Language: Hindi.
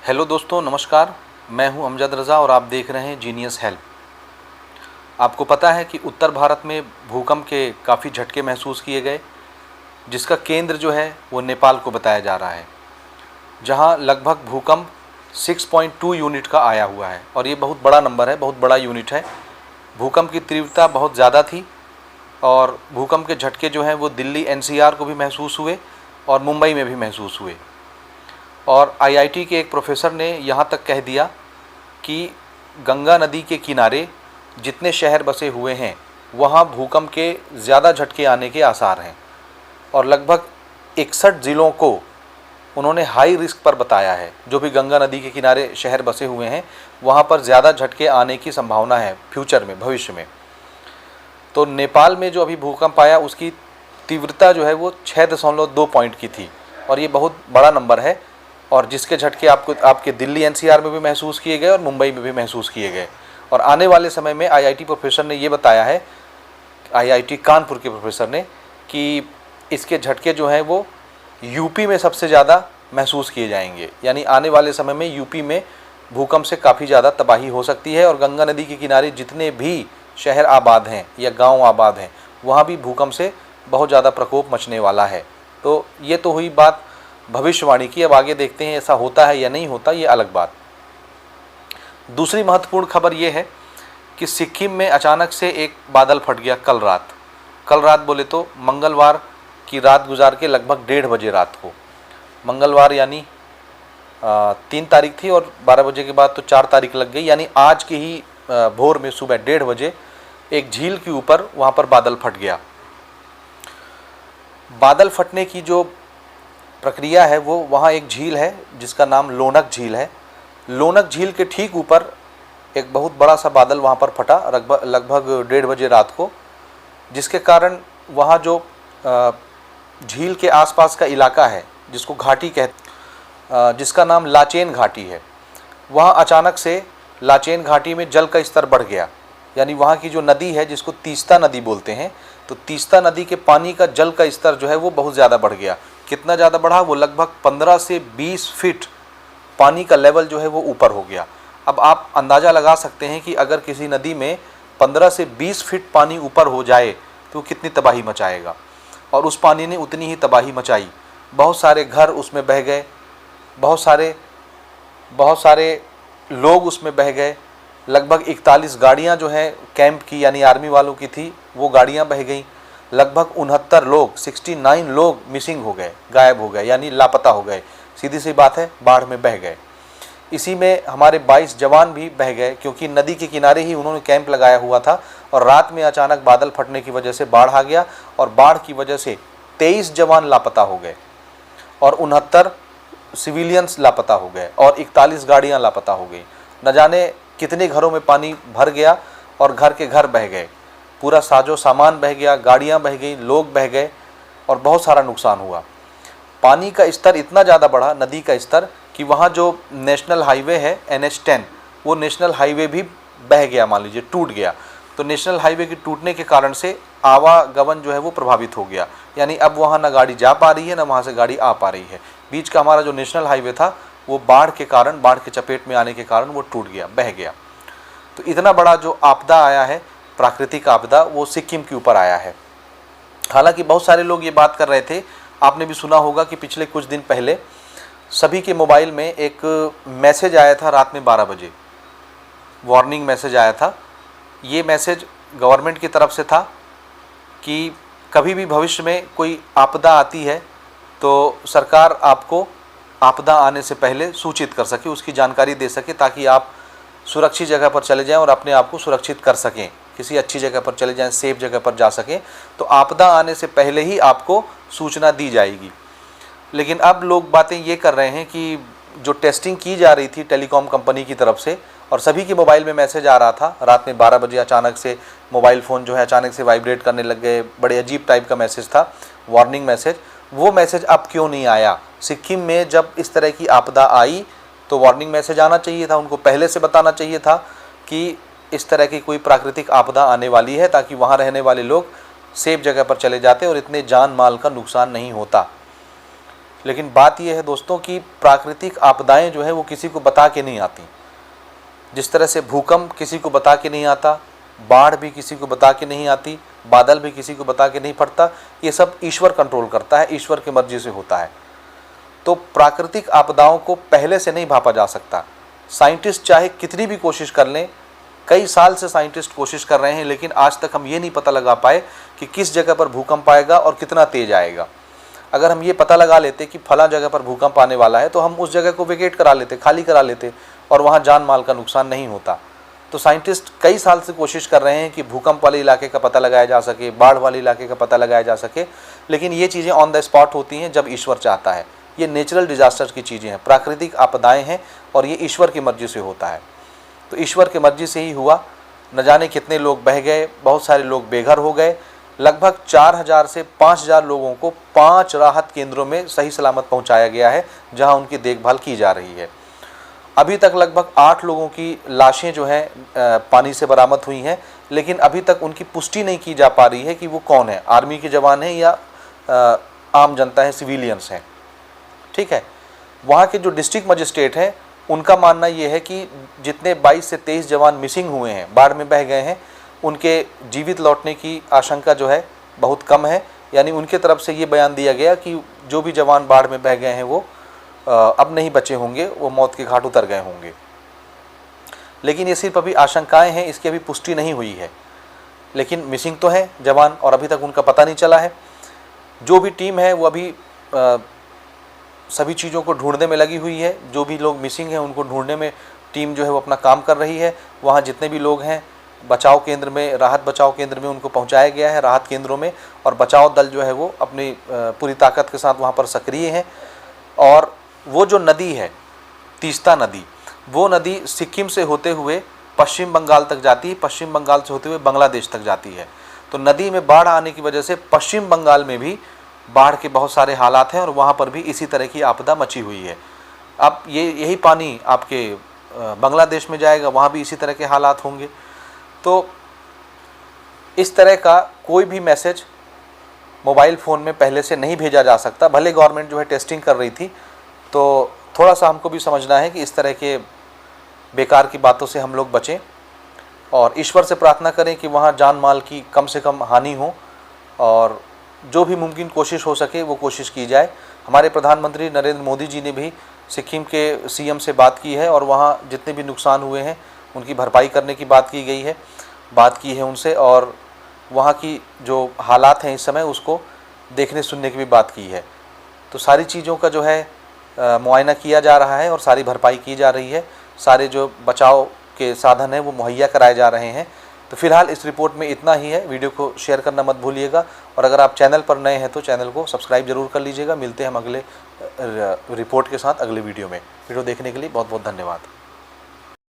हेलो दोस्तों, नमस्कार। मैं हूं अमजद रज़ा और आप देख रहे हैं जीनियस हेल्प। आपको पता है कि उत्तर भारत में भूकंप के काफ़ी झटके महसूस किए गए, जिसका केंद्र जो है वो नेपाल को बताया जा रहा है, जहां लगभग भूकंप 6.2 यूनिट का आया हुआ है। और ये बहुत बड़ा नंबर है, बहुत बड़ा यूनिट है। भूकंप की तीव्रता बहुत ज़्यादा थी और भूकंप के झटके जो हैं वो दिल्ली एनसीआर को भी महसूस हुए और मुंबई में भी महसूस हुए। और आईआईटी के एक प्रोफेसर ने यहाँ तक कह दिया कि गंगा नदी के किनारे जितने शहर बसे हुए हैं वहाँ भूकंप के ज़्यादा झटके आने के आसार हैं। और लगभग 61 ज़िलों को उन्होंने हाई रिस्क पर बताया है। जो भी गंगा नदी के किनारे शहर बसे हुए हैं वहाँ पर ज़्यादा झटके आने की संभावना है फ्यूचर में, भविष्य में। तो नेपाल में जो अभी भूकंप आया उसकी तीव्रता जो है वो 6.2 पॉइंट की थी और ये बहुत बड़ा नंबर है। और जिसके झटके आपके दिल्ली एनसीआर में भी महसूस किए गए और मुंबई में भी महसूस किए गए। और आने वाले समय में आईआईटी प्रोफेसर ने ये बताया है, आईआईटी कानपुर के प्रोफेसर ने, कि इसके झटके जो हैं वो यूपी में सबसे ज़्यादा महसूस किए जाएंगे। यानी आने वाले समय में यूपी में भूकंप से काफ़ी ज़्यादा तबाही हो सकती है और गंगा नदी के किनारे जितने भी शहर आबाद हैं या गाँव आबाद हैं वहाँ भी भूकंप से बहुत ज़्यादा प्रकोप मचने वाला है। तो ये तो हुई बात भविष्यवाणी की। अब आगे देखते हैं ऐसा होता है या नहीं होता, ये अलग बात। दूसरी महत्वपूर्ण खबर ये है कि सिक्किम में अचानक से एक बादल फट गया कल रात बोले तो मंगलवार की रात गुजार के लगभग 1:30 बजे रात को। मंगलवार यानी 3 तारीख थी और 12 बजे के बाद तो 4 तारीख लग गई। यानी आज की ही भोर में सुबह 1:30 बजे एक झील के ऊपर वहाँ पर बादल फट गया। बादल फटने की जो प्रक्रिया है वो, वहाँ एक झील है जिसका नाम लोनक झील है। लोनक झील के ठीक ऊपर एक बहुत बड़ा सा बादल वहाँ पर फटा लगभग 1:30 बजे रात को, जिसके कारण वहाँ जो झील के आसपास का इलाका है जिसको घाटी जिसका नाम लाचेन घाटी है, वहाँ अचानक से लाचेन घाटी में जल का स्तर बढ़ गया। यानी वहाँ की जो नदी है जिसको तीस्ता नदी बोलते हैं, तो तीस्ता नदी के पानी का जल का स्तर जो है वो बहुत ज़्यादा बढ़ गया। कितना ज़्यादा बढ़ा? वो लगभग 15 से 20 फीट पानी का लेवल जो है वो ऊपर हो गया। अब आप अंदाज़ा लगा सकते हैं कि अगर किसी नदी में 15 से 20 फीट पानी ऊपर हो जाए तो कितनी तबाही मचाएगा। और उस पानी ने उतनी ही तबाही मचाई। बहुत सारे घर उसमें बह गए, बहुत सारे लोग उसमें बह गए। लगभग 41 गाड़ियाँ जो हैं कैंप की यानी आर्मी वालों की थी, वो गाड़ियाँ बह गईं। लगभग 69 लोग मिसिंग हो गए, गायब हो गए, यानी लापता हो गए। सीधी सी बात है, बाढ़ में बह गए। इसी में हमारे 22 जवान भी बह गए, क्योंकि नदी के किनारे ही उन्होंने कैंप लगाया हुआ था और रात में अचानक बादल फटने की वजह से बाढ़ आ गया और बाढ़ की वजह से 23 जवान लापता हो गए और 69 सिविलियंस लापता हो गए और 41 गाड़ियाँ लापता हो गई। न जाने कितने घरों में पानी भर गया और घर के घर बह गए, पूरा साजो सामान बह गया, गाड़ियाँ बह गई, लोग बह गए और बहुत सारा नुकसान हुआ। पानी का स्तर इतना ज़्यादा बढ़ा, नदी का स्तर, कि वहाँ जो नेशनल हाईवे है NH10, वो नेशनल हाईवे भी बह गया, मान लीजिए टूट गया। तो नेशनल हाईवे के टूटने के कारण से आवागमन जो है वो प्रभावित हो गया। यानी अब वहाँ ना गाड़ी जा पा रही है, ना वहाँ से गाड़ी आ पा रही है। बीच का हमारा जो नेशनल हाईवे था वो बाढ़ के चपेट में आने के कारण वो टूट गया, बह गया। तो इतना बड़ा जो आपदा आया है, प्राकृतिक आपदा, वो सिक्किम के ऊपर आया है। हालांकि बहुत सारे लोग ये बात कर रहे थे, आपने भी सुना होगा कि पिछले कुछ दिन पहले सभी के मोबाइल में एक मैसेज आया था रात में 12 बजे, वार्निंग मैसेज आया था। ये मैसेज गवर्नमेंट की तरफ से था कि कभी भी भविष्य में कोई आपदा आती है तो सरकार आपको आपदा आने से पहले सूचित कर सके, उसकी जानकारी दे सके, ताकि आप सुरक्षित जगह पर चले जाएं और अपने आप को सुरक्षित कर सकें, किसी अच्छी जगह पर चले जाएं, सेफ जगह पर जा सकें। तो आपदा आने से पहले ही आपको सूचना दी जाएगी। लेकिन अब लोग बातें ये कर रहे हैं कि जो टेस्टिंग की जा रही थी टेलीकॉम कंपनी की तरफ से, और सभी के मोबाइल में मैसेज आ रहा था रात में 12 बजे अचानक से मोबाइल फ़ोन जो है अचानक से वाइब्रेट करने लग गए, बड़े अजीब टाइप का मैसेज था, वार्निंग मैसेज। वो मैसेज अब क्यों नहीं आया? सिक्किम में जब इस तरह की आपदा आई तो वार्निंग मैसेज आना चाहिए था, उनको पहले से बताना चाहिए था कि इस तरह की कोई प्राकृतिक आपदा आने वाली है, ताकि वहाँ रहने वाले लोग सेफ जगह पर चले जाते और इतने जान माल का नुकसान नहीं होता। लेकिन बात यह है दोस्तों कि प्राकृतिक आपदाएं जो है वो किसी को बता के नहीं आती। जिस तरह से भूकंप किसी को बता के नहीं आता, बाढ़ भी किसी को बता के नहीं आती, बादल भी किसी को बता के नहीं पड़ता, ये सब ईश्वर कंट्रोल करता है, ईश्वर की मर्जी से होता है। तो प्राकृतिक आपदाओं को पहले से नहीं भापा जा सकता। साइंटिस्ट चाहे कितनी भी कोशिश कर लें, कई साल से साइंटिस्ट कोशिश कर रहे हैं, लेकिन आज तक हम ये नहीं पता लगा पाए कि किस जगह पर भूकंप आएगा और कितना तेज आएगा। अगर हम ये पता लगा लेते कि फला जगह पर भूकंप आने वाला है तो हम उस जगह को वेकेट करा लेते, खाली करा लेते और वहाँ जान माल का नुकसान नहीं होता। तो साइंटिस्ट कई साल से कोशिश कर रहे हैं कि भूकंप वाले इलाके का पता लगाया जा सके, बाढ़ वाले इलाके का पता लगाया जा सके, लेकिन ये चीज़ें ऑन द स्पॉट होती हैं जब ईश्वर चाहता है। ये नेचुरल डिजास्टर की चीज़ें हैं, प्राकृतिक आपदाएं हैं और ये ईश्वर की मर्जी से होता है। तो ईश्वर की मर्जी से ही हुआ। न जाने कितने लोग बह गए, बहुत सारे लोग बेघर हो गए। लगभग 4000 से 5000 लोगों को 5 राहत केंद्रों में सही सलामत पहुंचाया गया है, जहां उनकी देखभाल की जा रही है। अभी तक लगभग 8 लोगों की लाशें जो हैं पानी से बरामद हुई हैं, लेकिन अभी तक उनकी पुष्टि नहीं की जा पा रही है कि वो कौन है, आर्मी के जवान हैं या आम जनता है, सिविलियंस हैं। ठीक है, वहाँ के जो डिस्ट्रिक्ट मजिस्ट्रेट हैं उनका मानना ये है कि जितने 22 से 23 जवान मिसिंग हुए हैं, बाढ़ में बह गए हैं, उनके जीवित लौटने की आशंका जो है बहुत कम है। यानी उनके तरफ से ये बयान दिया गया कि जो भी जवान बाढ़ में बह गए हैं वो अब नहीं बचे होंगे, वो मौत के घाट उतर गए होंगे। लेकिन ये सिर्फ अभी आशंकाएं हैं, इसकी अभी पुष्टि नहीं हुई है। लेकिन मिसिंग तो है जवान और अभी तक उनका पता नहीं चला है। जो भी टीम है वो अभी सभी चीज़ों को ढूंढने में लगी हुई है। जो भी लोग मिसिंग हैं उनको ढूंढने में टीम जो है वो अपना काम कर रही है। वहाँ जितने भी लोग हैं बचाव केंद्र में, राहत बचाव केंद्र में उनको पहुँचाया गया है, राहत केंद्रों में, और बचाव दल जो है वो अपनी पूरी ताकत के साथ वहाँ पर सक्रिय हैं। और वो जो नदी है तीस्ता नदी, वो नदी सिक्किम से होते हुए पश्चिम बंगाल तक जाती है, पश्चिम बंगाल से होते हुए बांग्लादेश तक जाती है। तो नदी में बाढ़ आने की वजह से पश्चिम बंगाल में भी बाढ़ के बहुत सारे हालात हैं और वहाँ पर भी इसी तरह की आपदा मची हुई है। अब यही पानी आपके बांग्लादेश में जाएगा, वहाँ भी इसी तरह के हालात होंगे। तो इस तरह का कोई भी मैसेज मोबाइल फ़ोन में पहले से नहीं भेजा जा सकता। भले गवर्नमेंट जो है टेस्टिंग कर रही थी, तो थोड़ा सा हमको भी समझना है कि इस तरह के बेकार की बातों से हम लोग बचें और ईश्वर से प्रार्थना करें कि वहाँ जान माल की कम से कम हानि हो और जो भी मुमकिन कोशिश हो सके वो कोशिश की जाए। हमारे प्रधानमंत्री नरेंद्र मोदी जी ने भी सिक्किम के सीएम से बात की है और वहाँ जितने भी नुकसान हुए हैं उनकी भरपाई करने की बात की है उनसे, और वहाँ की जो हालात हैं इस समय उसको देखने सुनने की भी बात की है। तो सारी चीज़ों का जो है मुआयना किया जा रहा है और सारी भरपाई की जा रही है। सारे जो बचाव के साधन हैं वो मुहैया कराए जा रहे हैं। तो फिलहाल इस रिपोर्ट में इतना ही है। वीडियो को शेयर करना मत भूलिएगा और अगर आप चैनल पर नए हैं तो चैनल को सब्सक्राइब जरूर कर लीजिएगा। मिलते हैं हम अगले रिपोर्ट के साथ अगले वीडियो में। वीडियो देखने के लिए बहुत बहुत धन्यवाद।